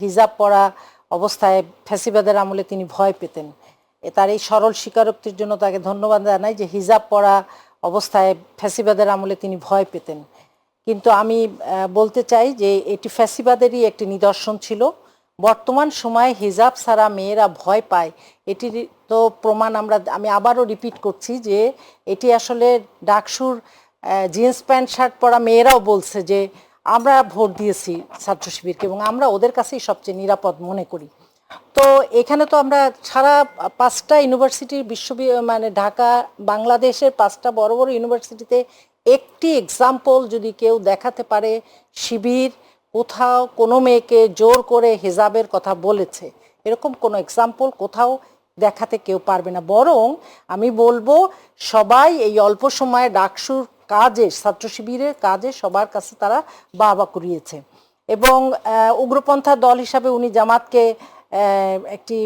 হিজাব পরা অবস্থায় ফ্যাসিবাদের আমলে তিনি ভয় পেতেন। তার এই সরল স্বীকারোক্তির জন্য তাকে ধন্যবাদ জানাই যে হিজাব পরা অবস্থায় ফ্যাসিবাদের আমলে তিনি ভয় পেতেন। কিন্তু আমি বলতে চাই যে এটি ফ্যাসিবাদেরই একটি নিদর্শন ছিল। বর্তমান সময়ে হিজাব ছাড়া মেয়েরা ভয় পায়, এটির তো প্রমাণ আমি আবারও রিপিট করছি যে এটি আসলে ডাকসুর জিন্স প্যান্ট শার্ট পরা মেয়েরাও বলছে যে আমরা ভোট দিয়েছি ছাত্র শিবিরকে এবং আমরা ওদের কাছেই সবচেয়ে নিরাপদ মনে করি। তো এখানে তো আমরা সারা 5টা ইউনিভার্সিটির মানে ঢাকা বাংলাদেশের 5টা বড় বড় ইউনিভার্সিটিতে একটি এক্সাম্পল যদি কেউ দেখাতে পারে শিবির কোথাও কোনো মেয়েকে জোর করে হিজাবের কথা বলেছে, এরকম কোনো এক্সাম্পল কোথাও দেখাতে কেউ পারবে না। বরং আমি বলবো সবাই এই অল্প সময়ে ডাকসুর কাজে, ছাত্র শিবিরের কাজে সবার কাছে তারা বাহবা কুড়িয়েছে এবং উগ্রপন্থা দল হিসাবে উনি জামাতকে একটি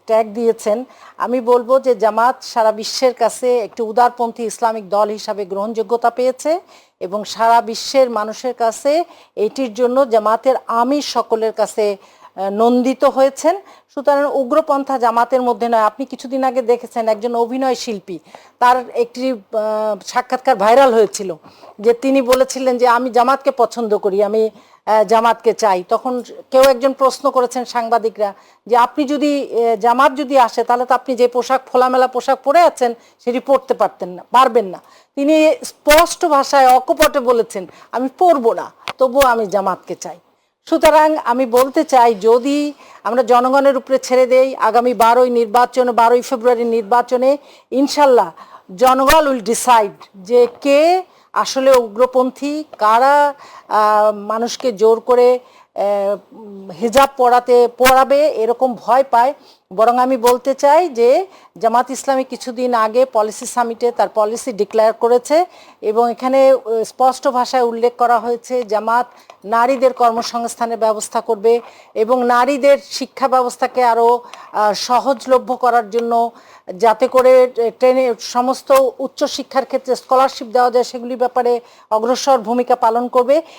ট্যাগ দিয়েছেন। আমি বলবো যে জামাত সারা বিশ্বের কাছে একটি উদারপন্থী ইসলামিক দল হিসাবে গ্রহণযোগ্যতা পেয়েছে এবং সারা বিশ্বের মানুষের কাছে এটির জন্য জামাতের আমির সকলের কাছে নন্দিত হয়েছেন। সুতরাং উগ্রপন্থা জামাতের মধ্যে নয়। আপনি কিছুদিন আগে দেখেছেন একজন অভিনয় শিল্পী, তার একটি সাক্ষাৎকার ভাইরাল হয়েছিল যে তিনি বলেছিলেন যে আমি জামাতকে পছন্দ করি, আমি জামাতকে চাই। তখন কেউ একজন প্রশ্ন করেছেন সাংবাদিকরা যে আপনি যদি জামাত যদি আসে তাহলে তো আপনি যে পোশাক খোলামেলা পোশাক পরে আছেন সেটি পরতে পারবেন না। তিনি স্পষ্ট ভাষায় অকপটে বলেছেন আমি পরবো না, তবুও আমি জামাতকে চাই। সুতরাং আমি বলতে চাই যদি আমরা জনগণের উপরে ছেড়ে দেই, আগামী 12ই ফেব্রুয়ারি নির্বাচনে ইনশাল্লাহ জনগণ উইল ডিসাইড যে কে আসলে উগ্রপন্থী, কারা মানুষকে জোর করে হিজাব পরাবে এরকম ভয় পায়। বরং আমি বলতে চাই যে জামাত ইসলামী কিছুদিন আগে পলিসি সামিটে তার পলিসি ডিক্লেয়ার করেছে এবং এখানে স্পষ্ট ভাষায় উল্লেখ করা হয়েছে জামাত নারীদের কর্মসংস্থানের ব্যবস্থা করবে এবং নারীদের শিক্ষা ব্যবস্থাকে আরও সহজলভ্য করার জন্য যাতে করে সমস্ত উচ্চশিক্ষার ক্ষেত্রে স্কলারশিপ দেওয়া যায় সেগুলির ব্যাপারে অগ্রসর ভূমিকা পালন করবে।